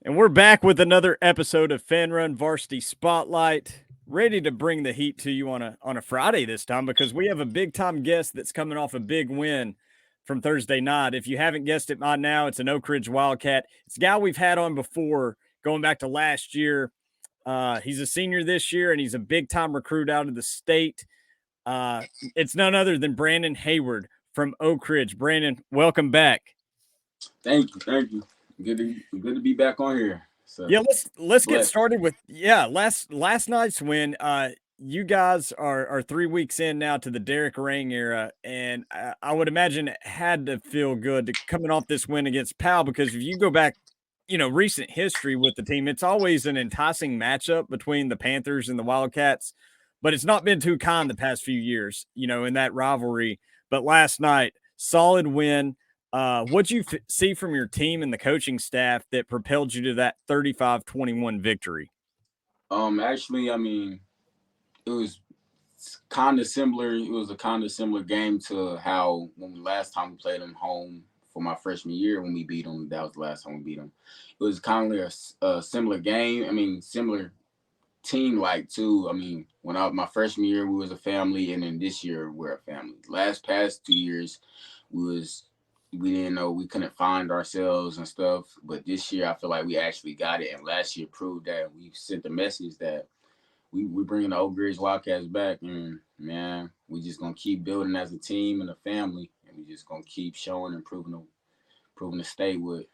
And we're back with another episode of Fanrun Varsity Spotlight, ready to bring the heat to you on a Friday this time because we have a big time guest that's coming off a big win from Thursday night. If you haven't guessed it by now, it's an Oak Ridge Wildcat. It's a guy we've had on before, going back to last year. He's a senior this year, and he's a big time recruit out of the state. Uh, it's none other than Brandon Heyward from Oak Ridge. Brandon, welcome back. Thank you. Good to be back on here. So Yeah, let's get blessed. started with last night's win. You guys are 3 weeks in now to the Derek Rang era, and I would imagine it had to feel good to coming off this win against Powell because if you go back, recent history with the team, it's always an enticing matchup between the Panthers and the Wildcats, but it's not been too kind the past few years, in that rivalry. But last night, solid win. What'd you see from your team and the coaching staff that propelled you to that 35-21 victory? Actually, I mean, it was kind of similar. It was a kind of similar game to how last time we played them home for my freshman year when we beat them. That was the last time we beat them. It was kind of a similar game. I mean, similar team like too. I mean, when I my freshman year we was a family, and then this year we're a family. Past 2 years, we didn't know, we couldn't find ourselves and stuff. But this year, I feel like we actually got it. And last year proved that we sent the message that we're bringing the Oak Ridge Wildcats back. And man, we just gonna keep building as a team and a family, and we just gonna keep showing and proving the state what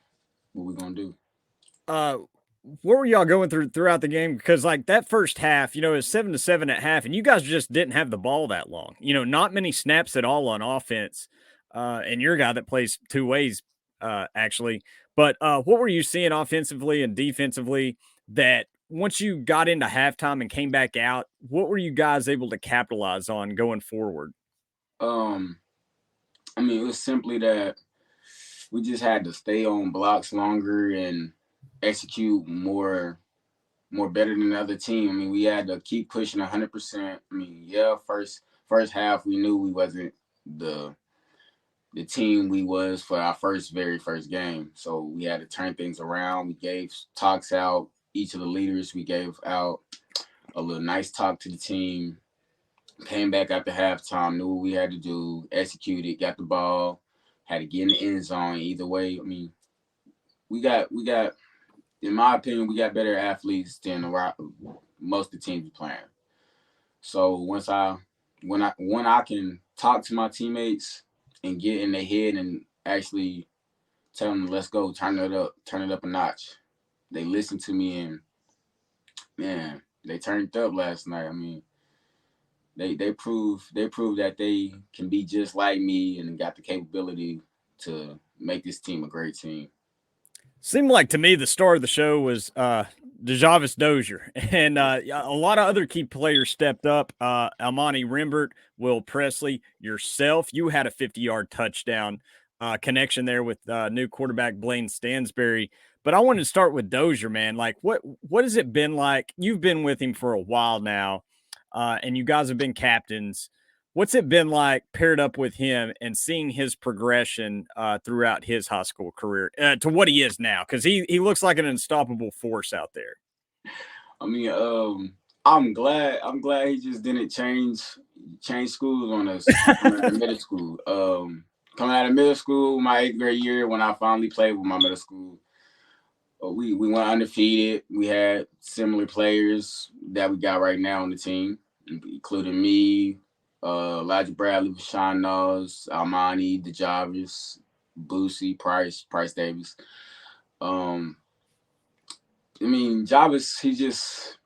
we're gonna do. Uh, what were y'all going throughout the game? Because like that first half, it was 7-7 at half, and you guys just didn't have the ball that long. Not many snaps at all on offense. And you're a guy that plays two ways, actually. But what were you seeing offensively and defensively that once you got into halftime and came back out, what were you guys able to capitalize on going forward? Um, I mean, it was simply that we just had to stay on blocks longer and execute more better than the other team. I mean, we had to keep pushing 100%. I mean, yeah, first half we knew we wasn't the the team we was for our very first game. So we had to turn things around. We gave talks out, each of the leaders. We gave out a little nice talk to the team. Came back after halftime, knew what we had to do, executed, got the ball, had to get in the end zone. Either way, I mean, we got in my opinion, we got better athletes than most of the teams we playing. So when I can talk to my teammates and get in their head and actually tell them let's go, turn it up a notch. They listen to me, and man, they turned up last night. I mean, they prove that they can be just like me and got the capability to make this team a great team. Seemed like to me the star of the show was DeJavis Dozier, and a lot of other key players stepped up. Almani Rimbert, Will Presley, yourself. You had a 50-yard touchdown connection there with new quarterback Blaine Stansberry. But I wanted to start with Dozier, man. Like, what has it been like? You've been with him for a while now, and you guys have been captains. What's it been like paired up with him and seeing his progression throughout his high school career to what he is now? Because he looks like an unstoppable force out there. I mean, I'm glad he just didn't change schools on us coming out of middle school. Coming out of middle school, my eighth grade year, when I finally played with my middle school, we went undefeated. We had similar players that we got right now on the team, including me, Elijah Bradley, Sean Knowles, Almani, DeJavis, Boosie, Price Davis. Um, I mean, Jarvis, he just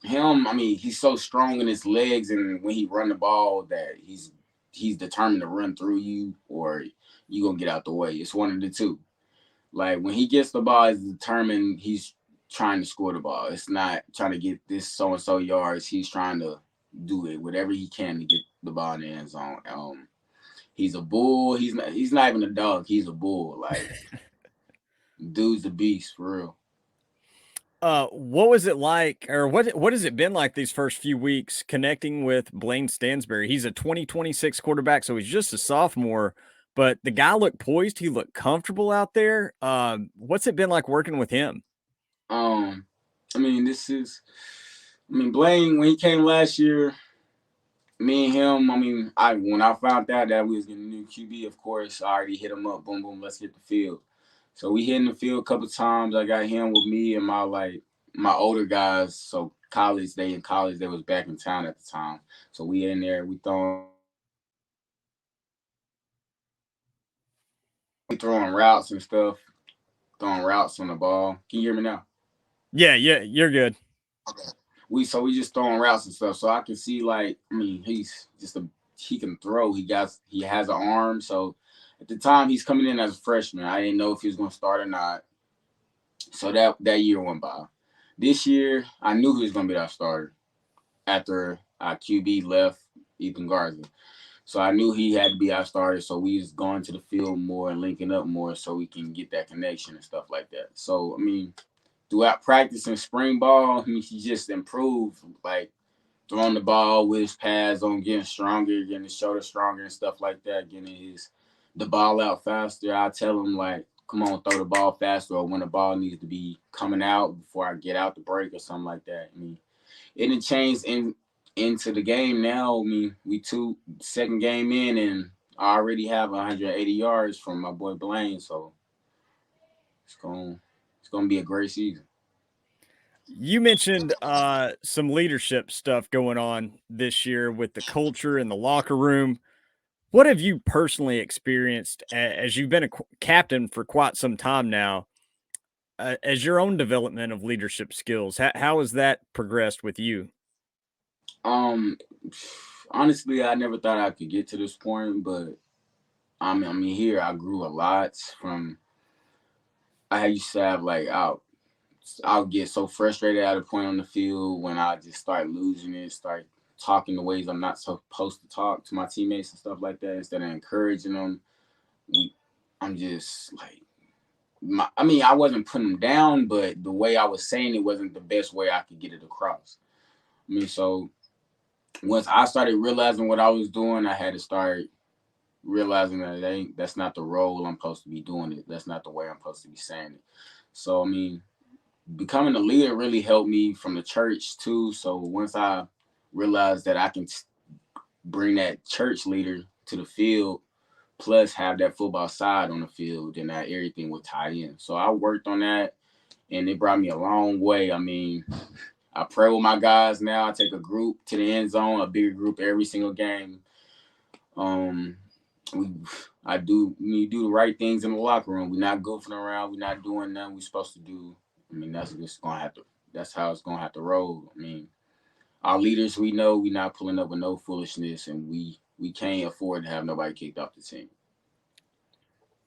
him. I mean, he's so strong in his legs, and when he run the ball, that he's determined to run through you, or you gonna get out the way. It's one of the two. Like when he gets the ball, it's determined he's trying to score the ball. It's not trying to get this so and so yards. He's trying to do it whatever he can to get the ball in the end zone. He's a bull. He's not even a dog. He's a bull. Like dude's a beast for real. What was it like, or what has it been like these first few weeks connecting with Blaine Stansberry? He's a 2026 quarterback, so he's just a sophomore, but the guy looked poised. He looked comfortable out there. What's it been like working with him? Um, I mean, Blaine when he came last year, me and him. I mean, I when I found out that we was getting a new QB, of course, I already hit him up. Boom, boom, let's hit the field. So we hit in the field a couple times. I got him with me and my older guys. So in college, they was back in town at the time. So we in there, we throwing routes and stuff, throwing routes on the ball. Can you hear me now? Yeah, yeah, you're good. Okay. We just throwing routes and stuff. So I can see he can throw. He has an arm. So at the time he's coming in as a freshman. I didn't know if he was gonna start or not. So that year went by. This year I knew he was gonna be our starter after our QB left, Ethan Garza. So I knew he had to be our starter. So we was going to the field more and linking up more so we can get that connection and stuff like that. So I mean, throughout practice and spring ball, he just improved, like throwing the ball with his pads on, getting stronger, getting his shoulder stronger and stuff like that, getting the ball out faster. I tell him like, come on, throw the ball faster, or when the ball needs to be coming out before I get out the break or something like that. I mean, it didn't change into the game now. I mean, we second game in, and I already have 180 yards from my boy Blaine, so it's going it's gonna be a great season. You mentioned some leadership stuff going on this year with the culture in the locker room. What have you personally experienced as you've been a captain for quite some time now? As your own development of leadership skills, how has that progressed with you? Um, Honestly, I never thought I could get to this point, but here I grew a lot from. I used to have I'll get so frustrated at a point on the field when I just start losing it, start talking the ways I'm not supposed to talk to my teammates and stuff like that. Instead of encouraging them, we, I'm just like, I wasn't putting them down, but the way I was saying it wasn't the best way I could get it across. So once I started realizing what I was doing, I had to start realizing that that's not the role I'm supposed to be doing it. That's not the way I'm supposed to be saying it. So becoming a leader really helped me from the church too. So once I realized that I can bring that church leader to the field, plus have that football side on the field, then that everything would tie in. So I worked on that, and it brought me a long way. I pray with my guys now. I take a group to the end zone, a bigger group every single game. Um, we, we do the right things in the locker room. We're not goofing around. We're not doing nothing we're supposed to do. That's how it's gonna have to roll. Our leaders, we know we're not pulling up with no foolishness, and we can't afford to have nobody kicked off the team.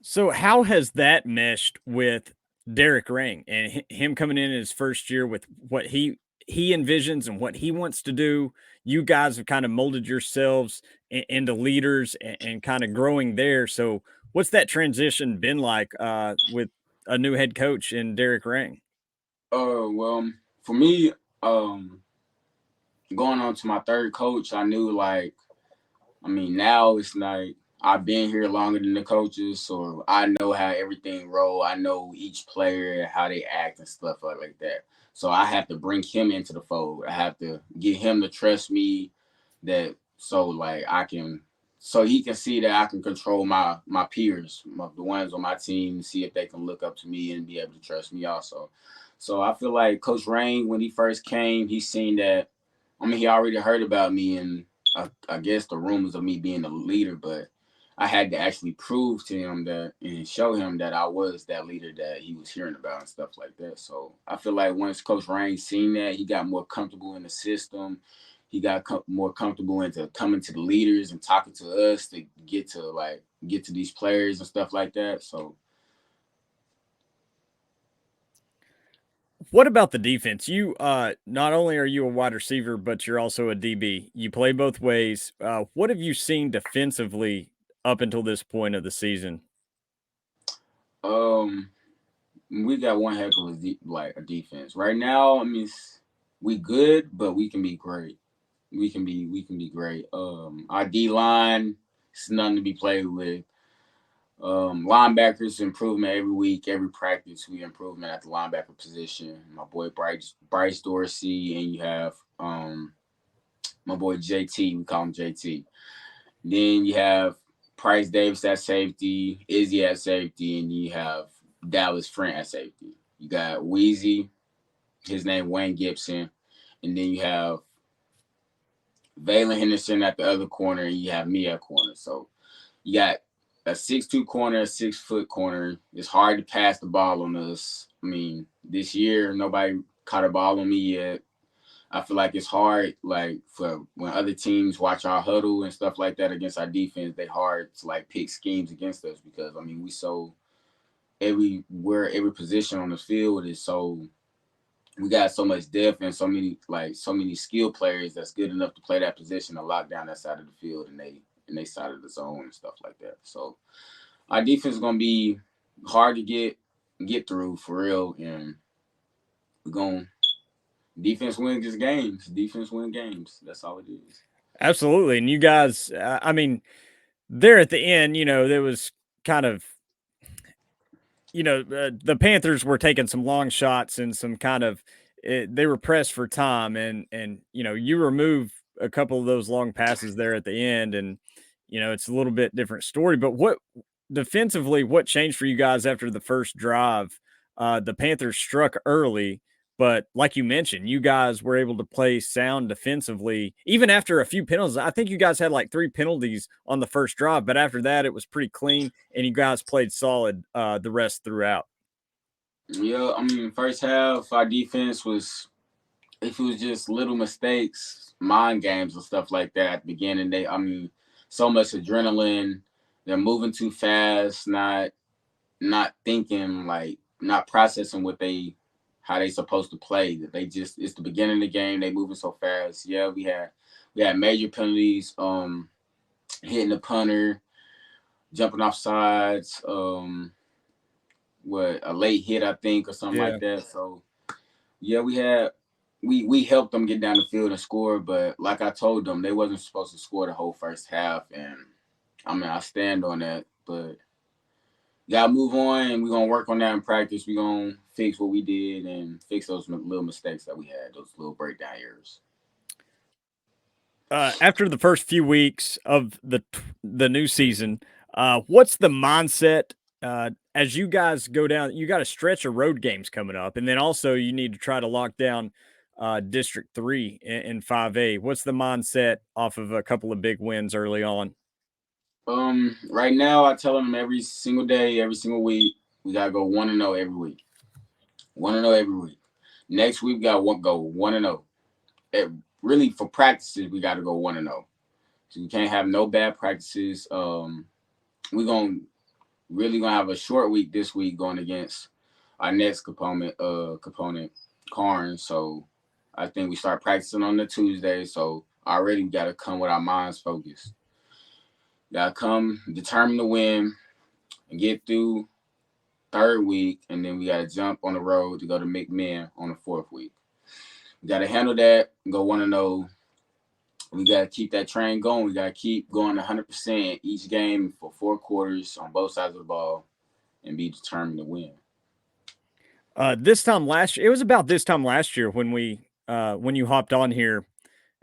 So, how has that meshed with Derek Ring and him coming in his first year with what he envisions and what he wants to do? You guys have kind of molded yourselves into leaders and kind of growing there. So, what's that transition been like with a new head coach in Derek Ring? Well, for me, going on to my third coach, I knew now it's like I've been here longer than the coaches, so I know how everything roll. I know each player, how they act and stuff like that. So I have to bring him into the fold. I have to get him to trust me that so he can see that I can control my peers, the ones on my team, see if they can look up to me and be able to trust me also. So I feel like Coach Rain, when he first came, he seen that. He already heard about me and I guess the rumors of me being a leader, but I had to actually prove to him that and show him that I was that leader that he was hearing about and stuff like that. So I feel like once Coach Rain seen that, he got more comfortable in the system. He got more comfortable into coming to the leaders and talking to us to get to these players and stuff like that. So What about the defense? You not only are you a wide receiver, but you're also a DB. You play both ways. What have you seen defensively up until this point of the season? um, we got one heck of a defense right now. We good, but we can be great. We can be great. Our D line is nothing to be played with. Linebackers improvement every week, every practice. We improvement at the linebacker position. My boy Bryce Dorsey, and you have my boy JT. We call him JT. Then you have Price Davis at safety, Izzy at safety, and you have Dallas Front at safety. You got Wheezy, his name Wayne Gibson, and then you have Valen Henderson at the other corner, and you have me at corner. So you got a 6'2" corner, a 6-foot corner. It's hard to pass the ball on us. I mean, this year nobody caught a ball on me yet. I feel like it's hard, like for when other teams watch our huddle and stuff like that against our defense, they hard to like pick schemes against us because I mean we so every position on the field is so we got so much depth and so many skilled players that's good enough to play that position to lock down that side of the field and they side of the zone and stuff like that. So our defense is gonna be hard to get through for real, and we're gonna defense wins games. Defense win games. That's all it is. Absolutely. And you guys, I mean, there at the end, there was kind of, the Panthers were taking some long shots and some kind of, they were pressed for time. And, you remove a couple of those long passes there at the end. And, it's a little bit different story. But what defensively, what changed for you guys after the first drive? The Panthers struck early, but like you mentioned, you guys were able to play sound defensively, even after a few penalties. I think you guys had like 3 penalties on the first drive, but after that, it was pretty clean, and you guys played solid the rest throughout. Yeah, I mean, first half our defense was if it was just little mistakes, mind games and stuff like that at the beginning. I mean, so much adrenaline. They're moving too fast, not thinking, like not processing how they supposed to play. That they just it's the beginning of the game. They moving so fast. Yeah, we had major penalties. Hitting the punter, jumping off sides. What a late hit I think or something Yeah. like that. So yeah, we helped them get down the field and score, but like I told them, they wasn't supposed to score the whole first half, and I mean I stand on that, but gotta move on, and we're gonna work on that in practice. We're gonna fix what we did and fix those little mistakes that we had, those little breakdown errors. After the first few weeks of the new season, what's the mindset as you guys go down? You got a stretch of road games coming up, and then also you need to try to lock down District 3 in 5A. What's the mindset off of a couple of big wins early on? Right now I tell them every single day, every single week, we gotta go 1-0 every week. 1-0 every week. Next week we gotta go 1-0. Really for practices we gotta go 1-0. So we can't have no bad practices. We're gonna have a short week this week going against our next component, Karn. So I think we start practicing on the Tuesday. So already we gotta come with our minds focused. Gotta come determined to win and get through third week, and then we gotta jump on the road to go to McMahon on the fourth week. We gotta handle that, go 1-0. We got to keep that train going. We got to keep going 100% each game for 4 quarters on both sides of the ball and be determined to win. This time last year, it was about this time last year when you hopped on here,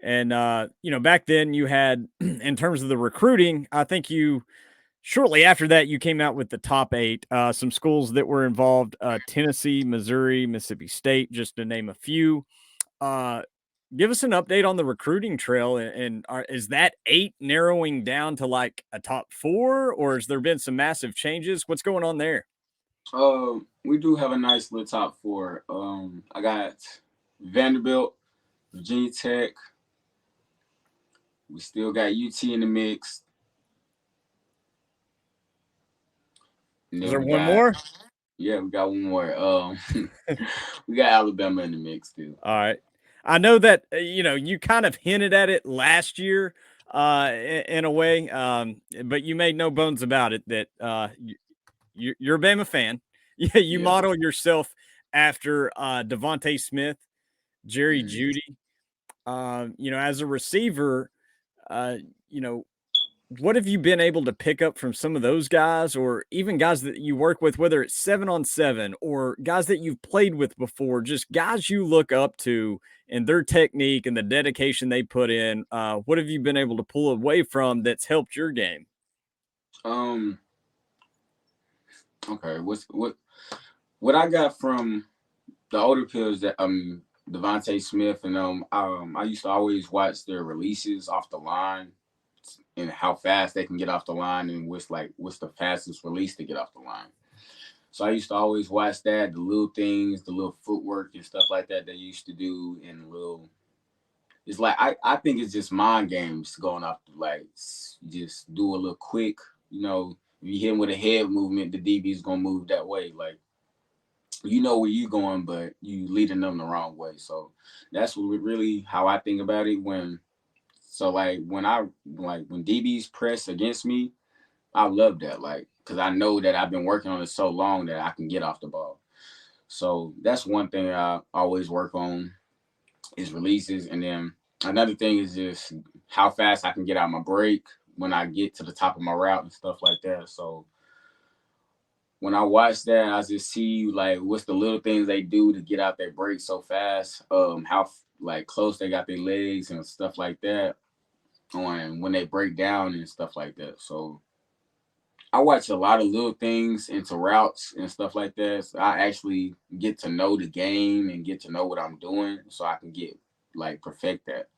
and back then you had in terms of the recruiting, I think you shortly after that you came out with the top 8. Some schools that were involved: Tennessee, Missouri, Mississippi State, just to name a few. Uh, Give us an update on the recruiting trail, and is that 8 narrowing down to like a top 4, or has there been some massive changes? What's going on there? We do have a nice little top 4. I got Vanderbilt, Virginia Tech. We still got UT in the mix. Is there one more? Yeah, we got one more. We got Alabama in the mix too. All right. I know that you kind of hinted at it last year, in a way, but you made no bones about it that you're a Bama fan. Yeah, you Yeah. model yourself after Devontae Smith, Jerry Mm. Judy. As a receiver, uh, you know, what have you been able to pick up from some of those guys, or even guys that you work with, whether it's 7-on-7 or guys that you've played with before, just guys you look up to and their technique and the dedication they put in? What have you been able to pull away from that's helped your game? Um. Okay. What I got from the older players that Devontae Smith and I used to always watch their releases off the line and how fast they can get off the line and what's the fastest release to get off the line. So I used to always watch that, the little things, the little footwork and stuff like that they used to do, and the little. It's like I think it's just mind games going off like just do a little quick, if you hit him with a head movement, the DB is gonna move that way. Like you know where you going, but you leading them the wrong way. So that's what really how I think about it. When DBs press against me, I love that. Like because I know that I've been working on it so long that I can get off the ball. So that's one thing I always work on is releases, and then another thing is just how fast I can get out my break when I get to the top of my route and stuff like that. So when I watch that, I just see like what's the little things they do to get out their break so fast. How like close they got their legs and stuff like that. On when they break down and stuff like that. So I watch a lot of little things into routes and stuff like that. So I actually get to know the game and get to know what I'm doing, so I can get like perfect that.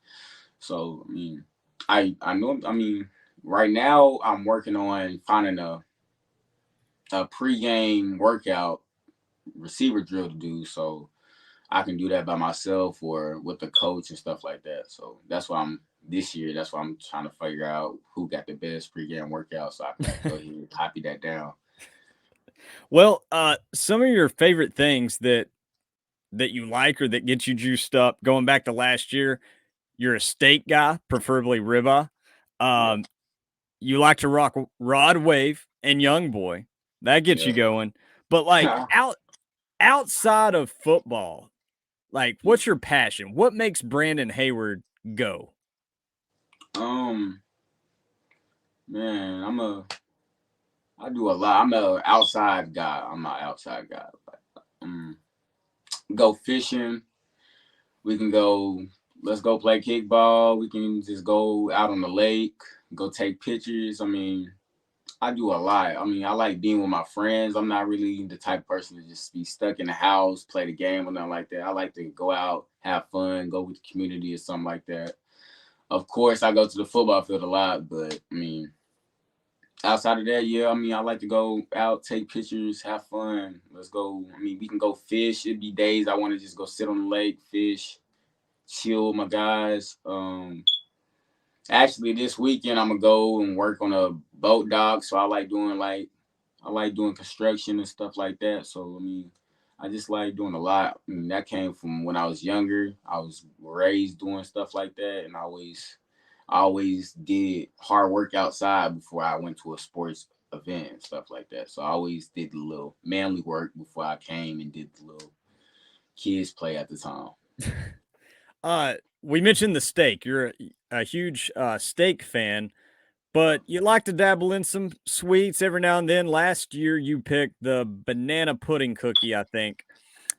So I mean, I know. I mean, right now I'm working on finding a pregame workout receiver drill to do, so I can do that by myself or with the coach and stuff like that. So that's why I'm this year. That's why I'm trying to figure out who got the best pregame workout, so I can go ahead and copy that down. Well, some of your favorite things that you like or that get you juiced up, going back to last year, you're a steak guy, preferably ribeye. Yep. Um, you like to rock Rod Wave and Young Boy. That gets you Yeah. going. But like outside of football, like what's your passion? What makes Brandon Heyward go? um, man, I do a lot. I'm a outside guy. I'm an outside guy. Um, go fishing. We can go. Let's go play kickball. We can just go out on the lake, go take pictures. I mean, I do a lot. I mean, I like being with my friends. I'm not really the type of person to just be stuck in the house, play the game or nothing like that. I like to go out, have fun, go with the community or something like that. Of course, I go to the football field a lot, but I mean, outside of that, yeah, I mean, I like to go out, take pictures, have fun. Let's go. I mean, we can go fish. It'd be days I want to just go sit on the lake, fish, chill with my guys. Actually, this weekend I'm gonna go and work on a boat dock. So I like doing construction and stuff like that. So I mean, I just like doing a lot. I mean, that came from when I was younger. I was raised doing stuff like that, and I always did hard work outside before I went to a sports event and stuff like that. So I always did the little manly work before I came and did the little kids play at the time. We mentioned the steak. You're a huge steak fan, but you like to dabble in some sweets every now and then. Last year, you picked the banana pudding cookie, I think.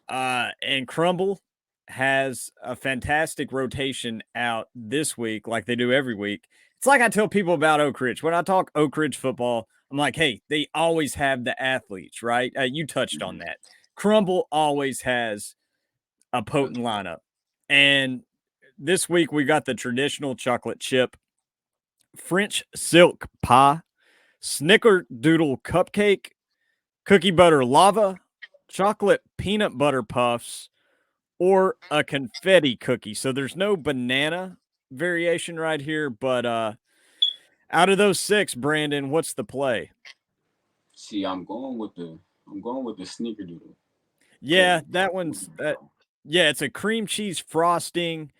And Crumble has a fantastic rotation out this week, like they do every week. It's like I tell people about Oak Ridge. When I talk Oak Ridge football, I'm like, hey, they always have the athletes, right? You touched on Mhm. that. Crumble always has a potent lineup. And this week we got the traditional chocolate chip, French silk pie, snickerdoodle cupcake, cookie butter lava, chocolate peanut butter puffs, or a confetti cookie. So there's no banana variation right here, but out of those six, Brandon, what's the play? See, I'm going with the snickerdoodle Yeah, cookie. that one's that. Yeah, it's a cream cheese frosting,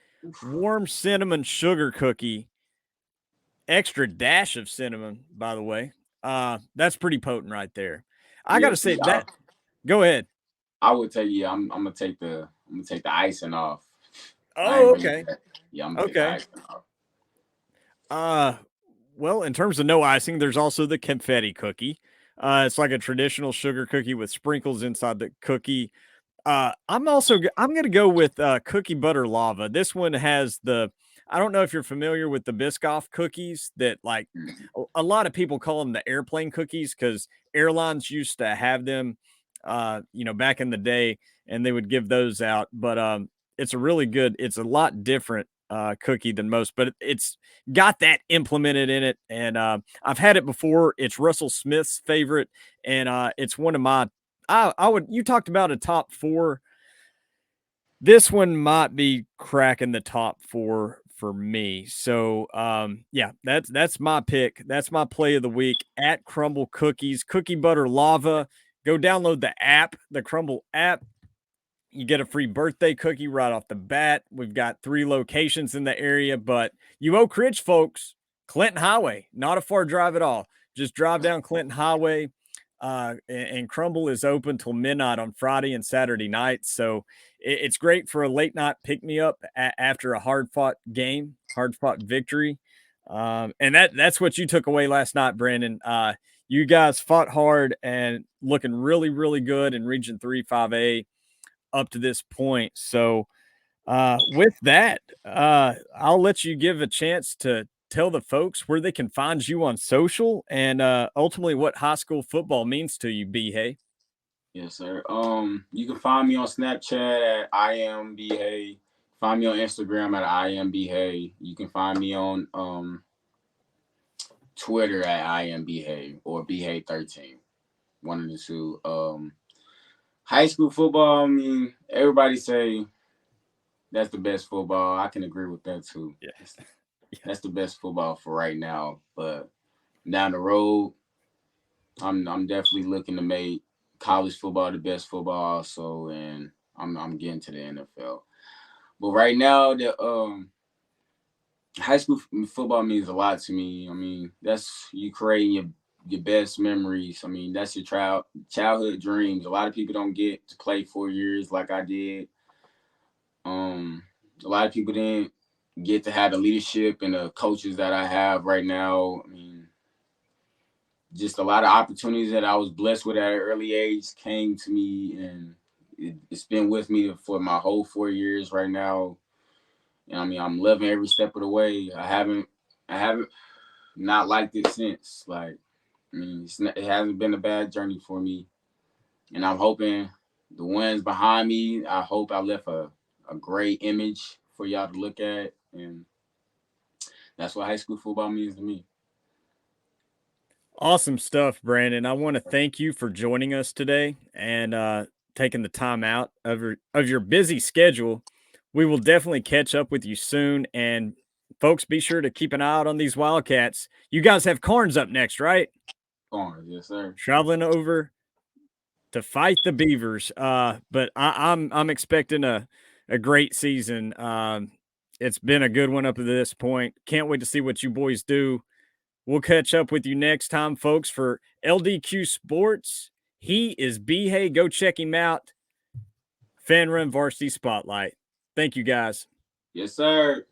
warm cinnamon sugar cookie, extra dash of cinnamon, by the way. That's pretty potent right there. I Yeah, gotta say see, that. Go ahead. I would take yeah, I'm gonna take the icing off. I Oh, ain't really okay. yeah, I'm gonna take the Okay. icing off. Uh, Well, in terms of no icing, there's also the confetti cookie. It's like a traditional sugar cookie with sprinkles inside the cookie. I'm gonna go with cookie butter lava. This one has the I don't know if you're familiar with the Biscoff cookies that like Mhm. a lot of people call them the airplane cookies because airlines used to have them, back in the day, and they would give those out. But it's a really good. It's a lot different cookie than most, but it's got that implemented in it, and I've had it before. It's Russell Smith's favorite, and it's one of my I would you talked about a top 4. This one might be cracking the top 4 for me. So, yeah, that's my pick. That's my play of the week at Crumble Cookies, Cookie Butter Lava. Go download the app, the Crumble app. You get a free birthday cookie right off the bat. We've got 3 locations in the area, but you Oak Ridge folks, Clinton Highway, not a far drive at all. Just drive down Clinton Highway, and Crumble is open till midnight on Friday and Saturday nights. So it's great for a late night pick me up after a hard fought game, hard fought victory. And that's what you took away last night, Brandon. You guys fought hard and looking really, really good in Region 3 5A up to this point. So, with that, I'll let you give a chance to tell the folks where they can find you on social and ultimately what high school football means to you, B. Hay. Yes, sir. You can find me on Snapchat at IamBhay. Find me on Instagram at IamBhay. You can find me on Twitter at IamBhay or BHay13. One of the two. High school football, I mean, everybody say that's the best football. I can agree with that too. Yeah. That's the best football for right now. But down the road, I'm definitely looking to make college football the best football also, and I'm getting to the NFL. But right now, the high school football means a lot to me. I mean, that's you creating your best memories. I mean, that's your childhood dreams. A lot of people don't get to play 4 years like I did. A lot of people didn't get to have the leadership and the coaches that I have right now. I mean, just a lot of opportunities that I was blessed with at an early age came to me, and it's been with me for my whole 4 years right now. And I mean, I'm loving every step of the way. I haven't not liked it since. Like, I mean, it hasn't been a bad journey for me, and I'm hoping the ones behind me. I hope I left a great image for y'all to look at, and that's what high school football means to me. Awesome stuff, Brandon. I want to thank you for joining us today and taking the time out of your busy schedule. We will definitely catch up with you soon. And folks, be sure to keep an eye out on these Wildcats. You guys have Carnes up next, right? Yes, sir. Traveling over to fight the Beavers. But I'm expecting a great season. It's been a good one up to this point. Can't wait to see what you boys do. We'll catch up with you next time, folks, for LDQ Sports. He is B. Hay. Go check him out. Fanrun Varsity Spotlight. Thank you, guys. Yes, sir.